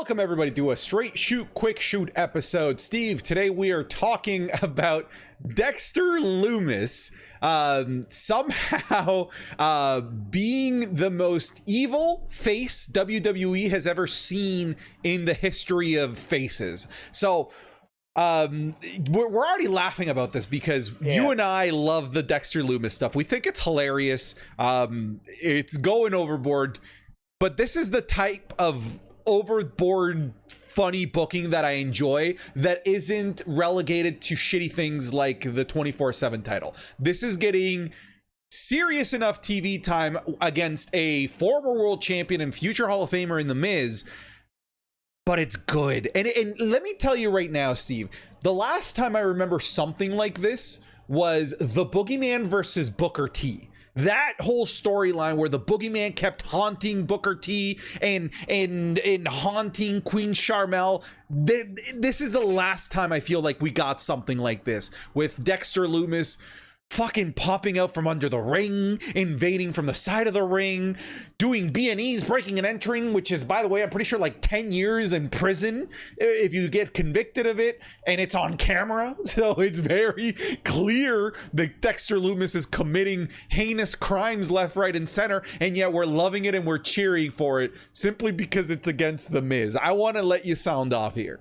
Welcome everybody to a straight shoot, quick shoot episode. Steve, today we are talking about Dexter Lumis somehow being the most evil face WWE has ever seen in the history of faces. So we're already laughing about this because you and I love the Dexter Lumis stuff. We think it's hilarious. It's going overboard, but this is the type of overboard funny booking that I enjoy that isn't relegated to shitty things like the 24/7 title. This is getting serious enough TV time against a former world champion and future Hall of Famer in The Miz, but it's good. And let me tell you right now, Steve, the last time I remember something like this was the Boogeyman versus Booker T. That whole storyline where the Boogeyman kept haunting Booker T and haunting Queen Sharmell. This is the last time I feel like we got something like this, with Dexter Lumis fucking popping out from under the ring, invading from the side of the ring, doing B&Es, breaking and entering, which is, by the way, I'm pretty sure like 10 years in prison if you get convicted of it, and it's on camera. So it's very clear that Dexter Lumis is committing heinous crimes left, right, and center, and yet we're loving it and we're cheering for it simply because it's against The Miz. I want to let you sound off here.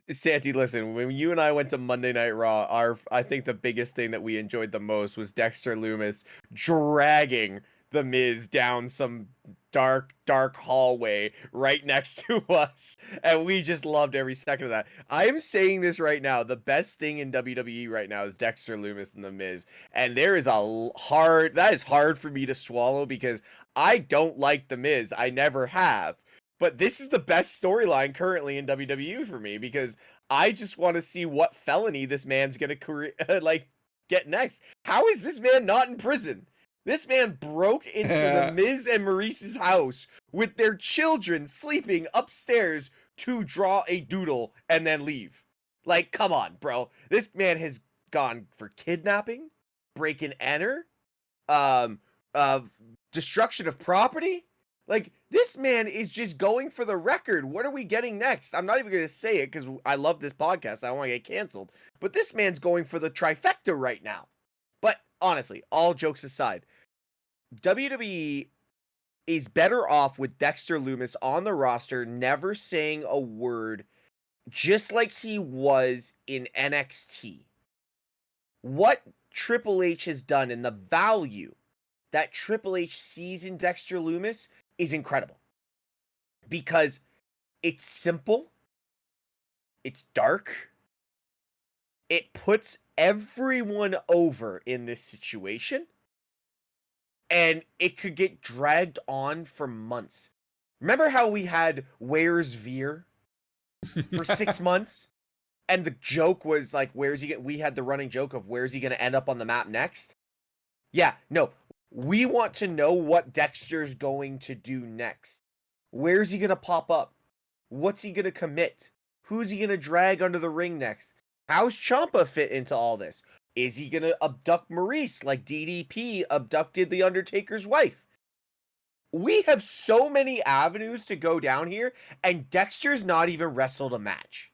Santi, listen, when you and I went to Monday Night Raw, I think the biggest thing that we enjoyed the most was Dexter Lumis dragging The Miz down some dark hallway right next to us, and we just loved every second of that. I am saying this right now, the best thing in WWE right now is Dexter Lumis and The Miz, and that is hard for me to swallow because I don't like The Miz. I never have. But this is the best storyline currently in WWE for me because I just want to see what felony this man's going to get next. How is this man not in prison? This man broke into the Miz and Maurice's house with their children sleeping upstairs to draw a doodle and then leave. Like, come on, bro. This man has gone for kidnapping, break and enter, destruction of property. Like, this man is just going for the record. What are we getting next? I'm not even going to say it because I love this podcast. I don't want to get canceled. But this man's going for the trifecta right now. But honestly, all jokes aside, WWE is better off with Dexter Lumis on the roster, never saying a word, just like he was in NXT. What Triple H has done and the value that Triple H sees in Dexter Lumis is incredible because it's simple, it's dark, it puts everyone over in this situation, and it could get dragged on for months. Remember how we had Where's Veer for 6 months, and the joke was like, we had the running joke of where's he going to end up on the map next? Yeah, no. We want to know what Dexter's going to do next. Where's he going to pop up? What's he going to commit? Who's he going to drag under the ring next? How's Ciampa fit into all this? Is he going to abduct Maurice like DDP abducted The Undertaker's wife? We have so many avenues to go down here, and Dexter's not even wrestled a match.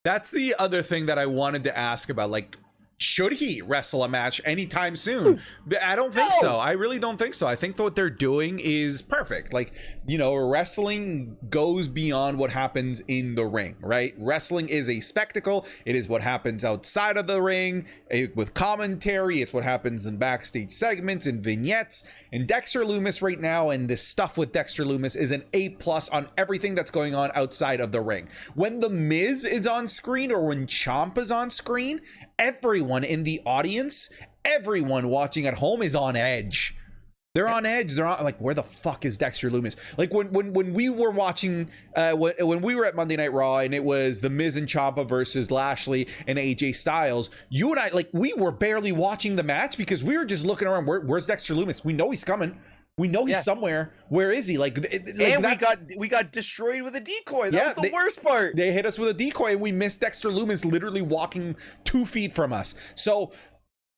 That's the other thing that I wanted to ask about, like, should he wrestle a match anytime soon? I don't think so. I really don't think so. I think what they're doing is perfect. Like, you know, wrestling goes beyond what happens in the ring, right? Wrestling is a spectacle. It is what happens outside of the ring with commentary. It's what happens in backstage segments and vignettes. And Dexter Lumis right now, and this stuff with Dexter Lumis, is an A+ on everything that's going on outside of the ring. When The Miz is on screen or when Ciampa's on screen, everyone in the audience, everyone watching at home is on edge. They're on edge. They're on, like, where the fuck is Dexter Lumis? Like when we were watching, when we were at Monday Night Raw and it was The Miz and Ciampa versus Lashley and AJ Styles, you and I, like, we were barely watching the match because we were just looking around. Where's Dexter Lumis? We know he's coming. We know he's somewhere. Where is he? And we got destroyed with a decoy. That was the worst part. They hit us with a decoy and we missed Dexter Lumis literally walking 2 feet from us. So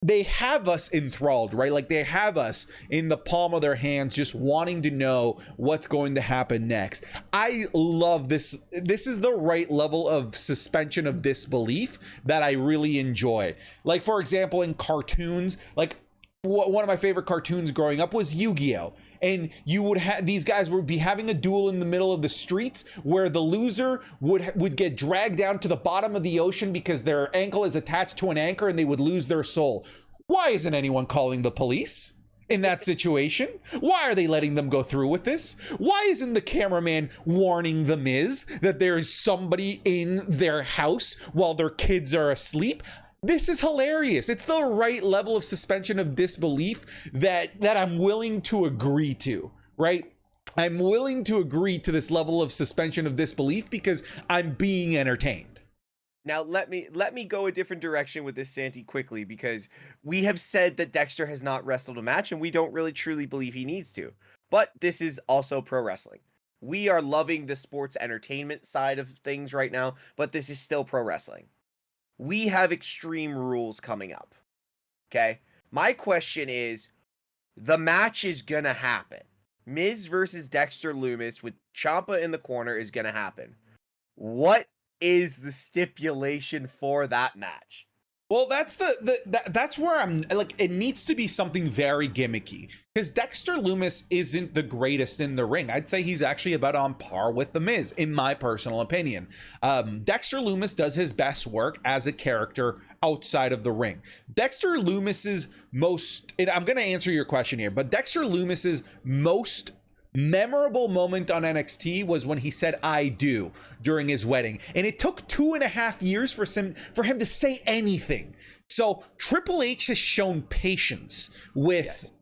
they have us enthralled, right? Like they have us in the palm of their hands, just wanting to know what's going to happen next. I love this. This is the right level of suspension of disbelief that I really enjoy. Like, for example, in cartoons, like one of my favorite cartoons growing up was Yu-Gi-Oh! And you would have, these guys would be having a duel in the middle of the streets where the loser would get dragged down to the bottom of the ocean because their ankle is attached to an anchor and they would lose their soul. Why isn't anyone calling the police in that situation? Why are they letting them go through with this? Why isn't the cameraman warning the Miz that there's somebody in their house while their kids are asleep? This is hilarious. It's the right level of suspension of disbelief that I'm willing to agree to, right? I'm willing to agree to this level of suspension of disbelief because I'm being entertained. Now let me go a different direction with this, Santi, quickly, because we have said that Dexter has not wrestled a match and we don't really truly believe he needs to. But this is also pro wrestling. We are loving the sports entertainment side of things right now, but this is still pro wrestling. We have Extreme Rules coming up. Okay? My question is, the match is gonna happen. Miz versus Dexter Lumis with Ciampa in the corner is gonna happen. What is the stipulation for that match? Well, that's that's where I'm like, it needs to be something very gimmicky because Dexter Lumis isn't the greatest in the ring. I'd say he's actually about on par with The Miz, in my personal opinion. Dexter Lumis does his best work as a character outside of the ring. Dexter Lumis's most, and I'm going to answer your question here, but Dexter Lumis's most memorable moment on NXT was when he said "I do" during his wedding, and it took 2.5 years for him to say anything. So Triple H has shown patience with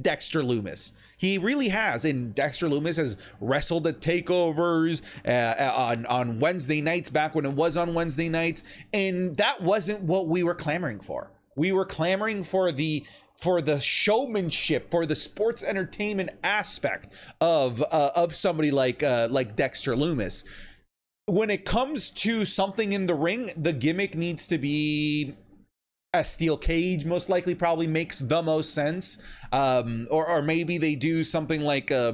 Dexter Lumis. He really has, and Dexter Lumis has wrestled at takeovers on Wednesday nights, back when it was on Wednesday nights, and that wasn't what we were clamoring for. We were clamoring for the showmanship, for the sports entertainment aspect of somebody like Dexter Lumis. When it comes to something in the ring, the gimmick needs to be a steel cage. Most likely, probably makes the most sense. Or maybe they do something like a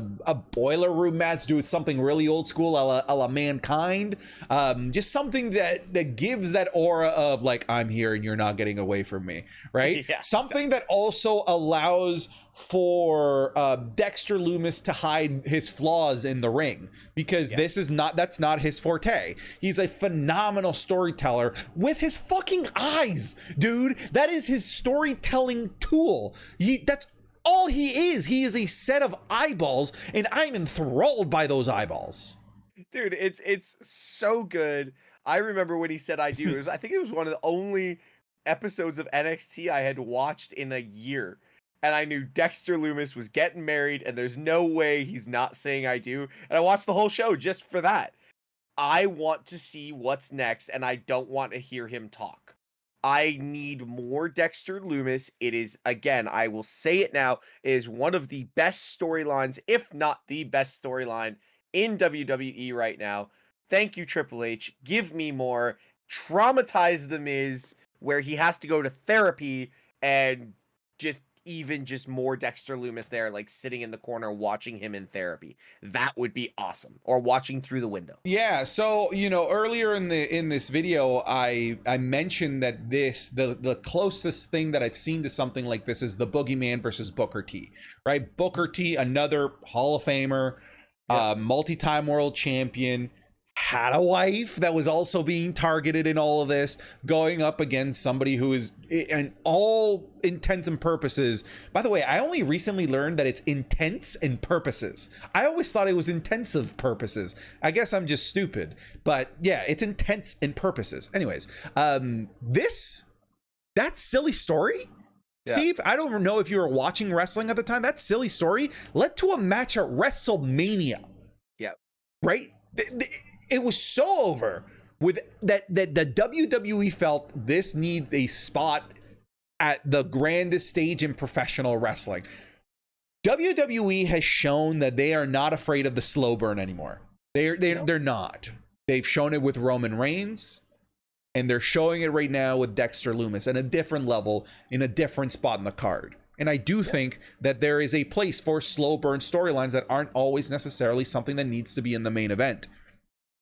boiler room match, do something really old school, a la Mankind. Just something that gives that aura of like, I'm here and you're not getting away from me, right? Yeah, something that also allows for Dexter Lumis to hide his flaws in the ring, because that's not his forte. He's a phenomenal storyteller with his fucking eyes, dude. That is his storytelling tool. That's all he is. He is a set of eyeballs, and I'm enthralled by those eyeballs. Dude, it's so good. I remember when he said "I do." I think it was one of the only episodes of NXT I had watched in a year. And I knew Dexter Lumis was getting married, and there's no way he's not saying "I do." And I watched the whole show just for that. I want to see what's next, and I don't want to hear him talk. I need more Dexter Lumis. It is, again, I will say it now, it is one of the best storylines, if not the best storyline in WWE right now. Thank you, Triple H. Give me more. Traumatize The Miz, where he has to go to therapy, and just more Dexter Lumis there, like sitting in the corner watching him in therapy. That would be awesome. Or watching through the window. Yeah, so earlier in this video I mentioned that the closest thing that I've seen to something like this is the Boogeyman versus Booker T, right? Booker T, another Hall of Famer, multi-time world champion, had a wife that was also being targeted in all of this, going up against somebody who is, in all intents and purposes, by the way, I only recently learned that it's intents and purposes. I always thought it was intensive purposes. I guess I'm just stupid, but yeah, it's intents and purposes. Anyways, that silly story, Steve, I don't know if you were watching wrestling at the time. That silly story led to a match at WrestleMania. Yeah. Right? It was so over with that the WWE felt this needs a spot at the grandest stage in professional wrestling. WWE has shown that they are not afraid of the slow burn anymore. They're not. They've shown it with Roman Reigns. And they're showing it right now with Dexter Lumis at a different level, in a different spot in the card. And I do think that there is a place for slow burn storylines that aren't always necessarily something that needs to be in the main event.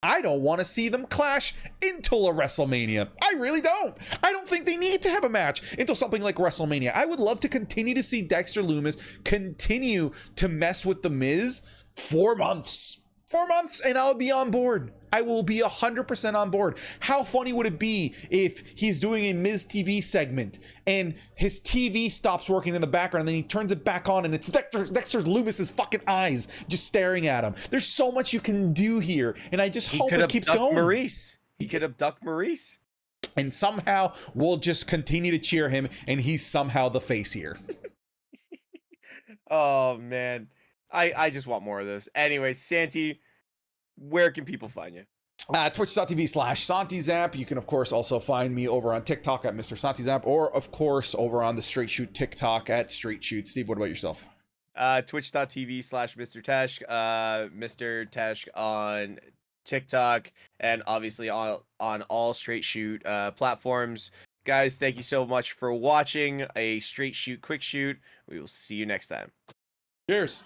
I don't want to see them clash until a WrestleMania. I really don't. I don't think they need to have a match until something like WrestleMania. I would love to continue to see Dexter Lumis continue to mess with The Miz 4 months. 4 months and I'll be on board. I will be 100% on board. How funny would it be if he's doing a Miz TV segment and his TV stops working in the background and then he turns it back on and it's Dexter Lumis's fucking eyes just staring at him. There's so much you can do here, and I just hope it keeps going. He could abduct Maurice. And somehow we'll just continue to cheer him, and he's somehow the face here. Oh, man. I just want more of those. Anyway, Santi, where can people find you? Twitch.tv/SantiZap. You can, of course, also find me over on TikTok at Mr. SantiZap, or, of course, over on the Straight Shoot TikTok at Straight Shoot. Steve, what about yourself? Twitch.tv/Mr. Tesh. Mr. Tesh on TikTok, and obviously on all Straight Shoot platforms. Guys, thank you so much for watching a Straight Shoot Quick Shoot. We will see you next time. Cheers.